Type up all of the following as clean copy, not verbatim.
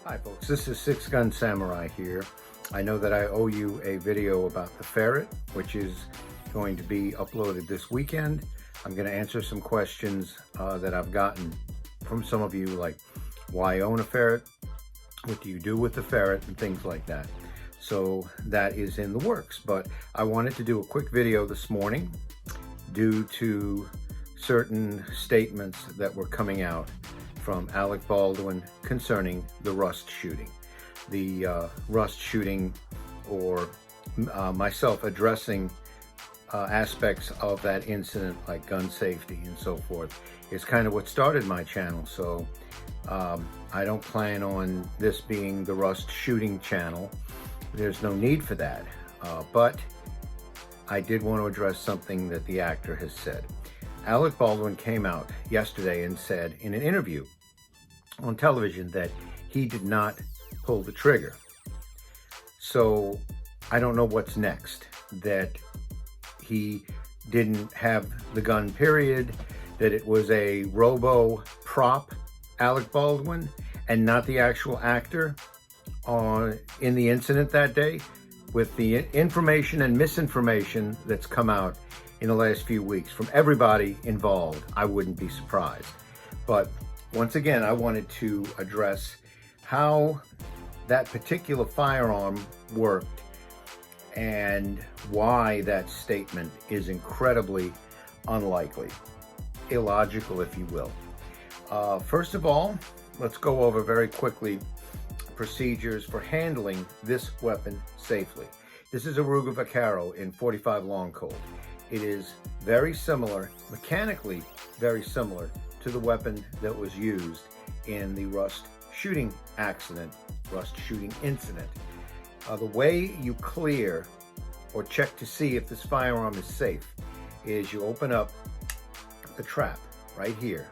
Hi folks, this is Six Gun Samurai here. I know that I owe you a video about the ferret, which is going to be uploaded this weekend. I'm going to answer some questions that I've gotten from some of you, like why own a ferret, what do you do with the ferret, and things like that. So that is in the works, but I wanted to do a quick video this morning due to certain statements that were coming out from Alec Baldwin concerning the Rust shooting. The Rust shooting, or myself addressing aspects of that incident like gun safety and so forth, is kind of what started my channel. So I don't plan on this being the Rust shooting channel. There's no need for that. But I did want to address something that the actor has said. Alec Baldwin came out yesterday and said in an interview on television that he did not pull the trigger. So I don't know what's next, that he didn't have the gun, period, that it was a robo prop Alec Baldwin and not the actual actor in the incident that day. With the information and misinformation that's come out in the last few weeks from everybody involved, I wouldn't be surprised. But once again, I wanted to address how that particular firearm worked and why that statement is incredibly unlikely, illogical, if you will. First of all, let's go over very quickly procedures for handling this weapon safely. This is a Ruger Vaquero in .45 long Colt. It is very similar, mechanically very similar, to the weapon that was used in the Rust shooting incident. The way you clear or check to see if this firearm is safe is you open up the trap right here,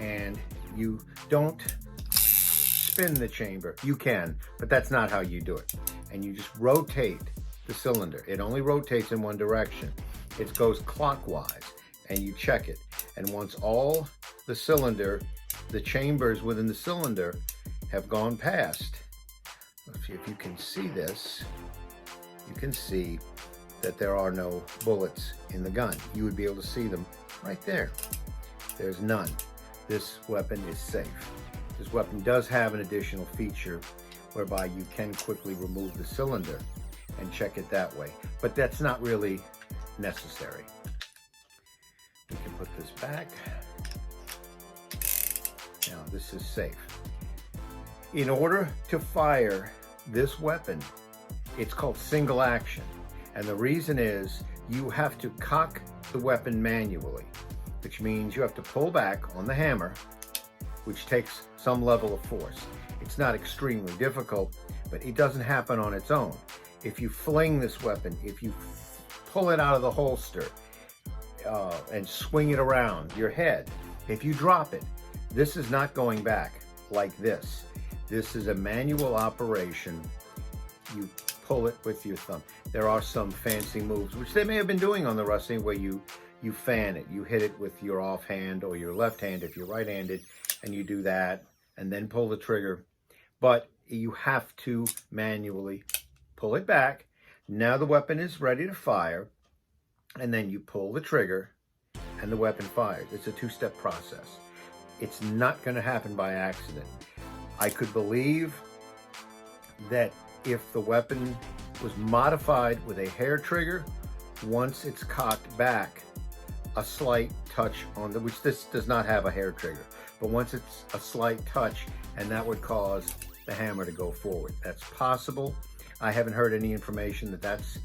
and you don't spin the chamber. You can, but that's not how you do it. And you just rotate the cylinder. It only rotates in one direction. It goes clockwise, and you check it. And once all the chambers within the cylinder have gone past, if you can see this, you can see that there are no bullets in the gun. You would be able to see them right there. There's none. This weapon is safe. This weapon does have an additional feature whereby you can quickly remove the cylinder and check it that way, but that's not really necessary. We can put this back. Now this is safe. In order to fire this weapon, it's called single action, and the reason is you have to cock the weapon manually, which means you have to pull back on the hammer, which takes some level of force. It's not extremely difficult, but it doesn't happen on its own. If you fling this weapon, if you pull it out of the holster and swing it around your head, if you drop it, this is not going back like this. This is a manual operation. You pull it with your thumb. There are some fancy moves, which they may have been doing on the Rusting, where you fan it. You hit it with your offhand or your left hand if you're right-handed, and you do that and then pull the trigger. But you have to manually pull it back. Now the weapon is ready to fire, and then you pull the trigger and the weapon fires. It's a two-step process. It's not going to happen by accident. I could believe that if the weapon was modified with a hair trigger, once it's cocked back, a slight touch on which this does not have a hair trigger, but once it's a slight touch, and that would cause the hammer to go forward. That's possible. I haven't heard any information that that's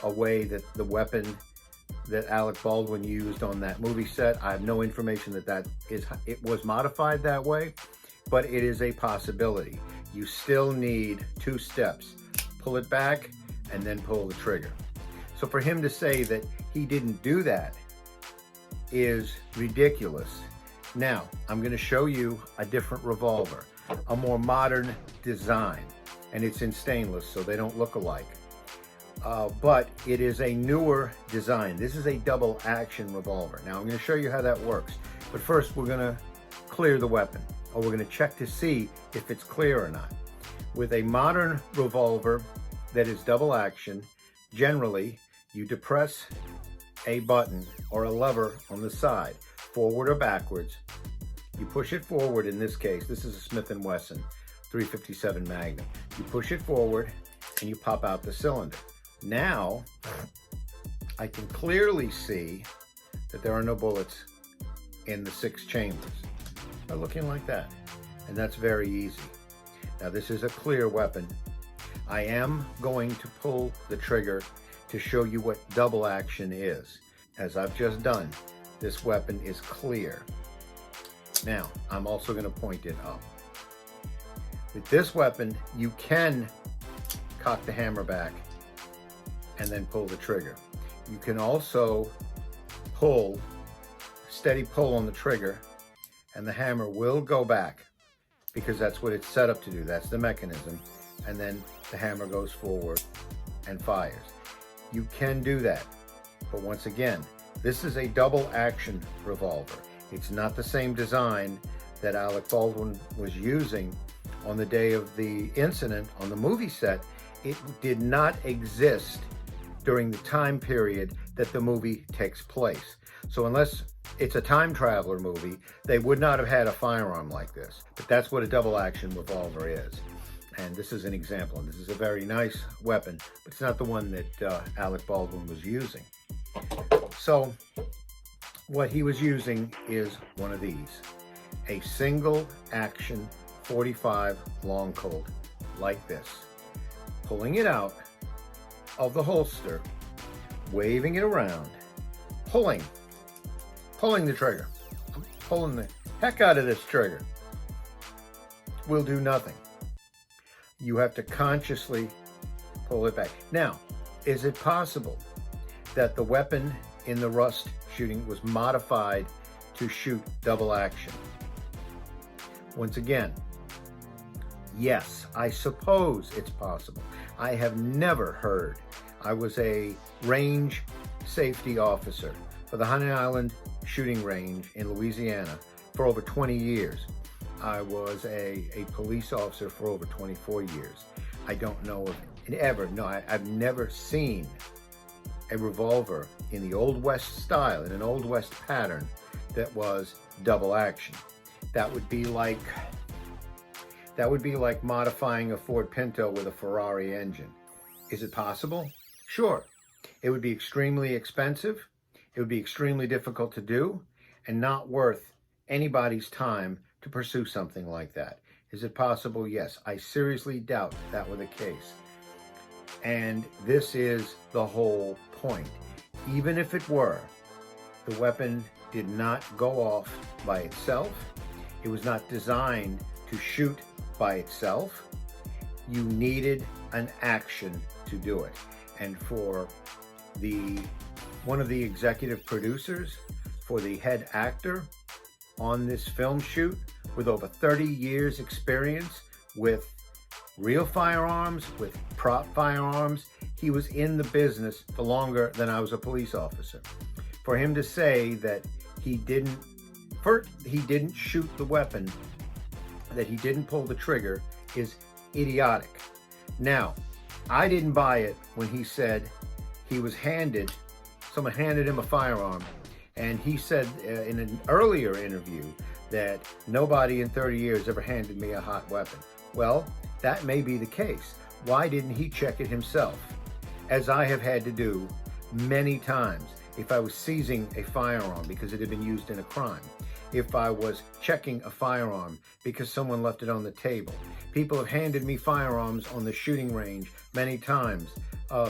a way that the weapon that Alec Baldwin used on that movie set. I have no information that it was modified that way, but it is a possibility. You still need two steps: pull it back and then pull the trigger. So for him to say that he didn't do that is ridiculous. Now, I'm going to show you a different revolver, a more modern design, and it's in stainless, so they don't look alike. But it is a newer design. This is a double action revolver. Now, I'm going to show you how that works. But first, we're going to clear the weapon, or we're going to check to see if it's clear or not. With a modern revolver that is double action, generally you depress a button or a lever on the side, forward or backwards. You push it forward. In this case, this is a Smith & Wesson 357 Magnum. You push it forward and you pop out the cylinder. Now, I can clearly see that there are no bullets in the 6 chambers by looking like that. And that's very easy. Now, this is a clear weapon. I am going to pull the trigger to show you what double action is. As I've just done, this weapon is clear. Now, I'm also going to point it up. With this weapon, you can cock the hammer back and then pull the trigger. You can also pull, steady pull on the trigger, and the hammer will go back because that's what it's set up to do. That's the mechanism. And then the hammer goes forward and fires. You can do that. But once again, this is a double action revolver. It's not the same design that Alec Baldwin was using on the day of the incident on the movie set. It did not exist during the time period that the movie takes place. So unless it's a time traveler movie, they would not have had a firearm like this. But that's what a double action revolver is. And this is an example, and this is a very nice weapon, but it's not the one that Alec Baldwin was using. So what he was using is one of these, a single action 45 long Colt like this, pulling it out of the holster, waving it around, pulling the trigger, pulling the heck out of this trigger, will do nothing. You have to consciously pull it back. Now, is it possible that the weapon in the Rust shooting was modified to shoot double action? Once again, yes, I suppose it's possible. I have never heard. I was a range safety officer for the Honey Island shooting range in Louisiana for over 20 years. I was a police officer for over 24 years. I don't know of I've never seen a revolver in the Old West style, in an Old West pattern, that was double action. That would be like modifying a Ford Pinto with a Ferrari engine. Is it possible? Sure. It would be extremely expensive. It would be extremely difficult to do and not worth anybody's time to pursue something like that. Is it possible? Yes. I seriously doubt that were the case. And this is the whole point. Even if it were, the weapon did not go off by itself. It was not designed to shoot by itself. You needed an action to do it. And for one of the executive producers, for the head actor on this film shoot, with over 30 years experience with real firearms, with prop firearms, he was in the business for longer than I was a police officer. For him to say that he didn't shoot the weapon, that he didn't pull the trigger, is idiotic. Now, I didn't buy it when he said he was someone handed him a firearm, and he said in an earlier interview that nobody in 30 years ever handed me a hot weapon. Well, that may be the case. Why didn't he check it himself? As I have had to do many times, if I was seizing a firearm because it had been used in a crime, if I was checking a firearm because someone left it on the table. People have handed me firearms on the shooting range many times.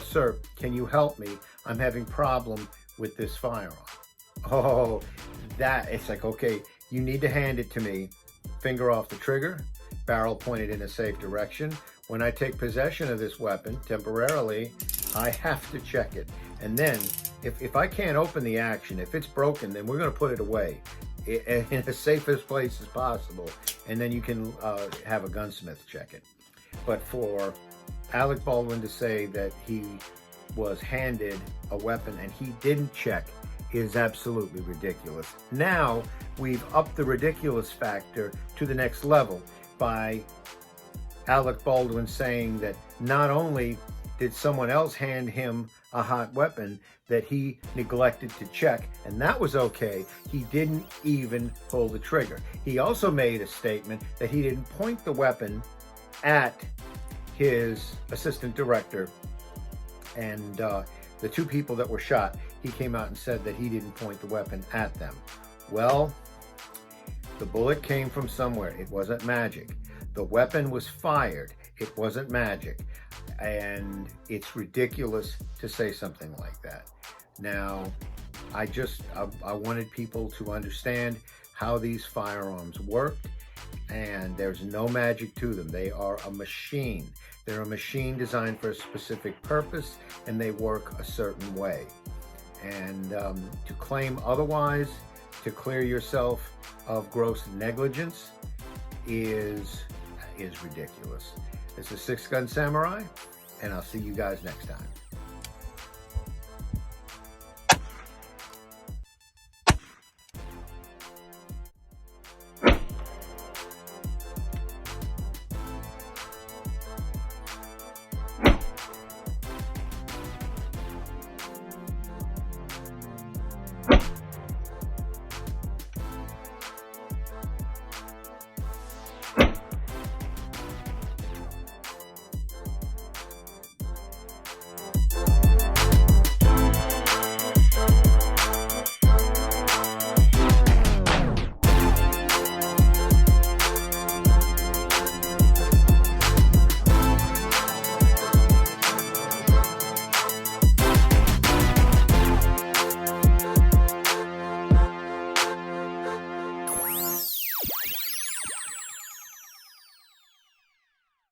Sir, can you help me? I'm having problem with this firearm. Oh, it's like, okay, you need to hand it to me. Finger off the trigger, barrel pointed in a safe direction. When I take possession of this weapon temporarily, I have to check it. And then if I can't open the action, if it's broken, then we're going to put it away in the safest place as possible. And then you can have a gunsmith check it. But for Alec Baldwin to say that he was handed a weapon and he didn't check is absolutely ridiculous. Now we've upped the ridiculous factor to the next level by Alec Baldwin saying that not only did someone else hand him a hot weapon that he neglected to check, and that was okay, he didn't even pull the trigger. He also made a statement that he didn't point the weapon at his assistant director and the two people that were shot. He came out and said that he didn't point the weapon at them. Well, the bullet came from somewhere. It wasn't magic. The weapon was fired. It wasn't magic. And it's ridiculous to say something like that. Now, I wanted people to understand how these firearms worked, and there's no magic to them. They are a machine. They're a machine designed for a specific purpose, and they work a certain way. And to claim otherwise, to clear yourself of gross negligence, is ridiculous. This is Six Gun Samurai, and I'll see you guys next time.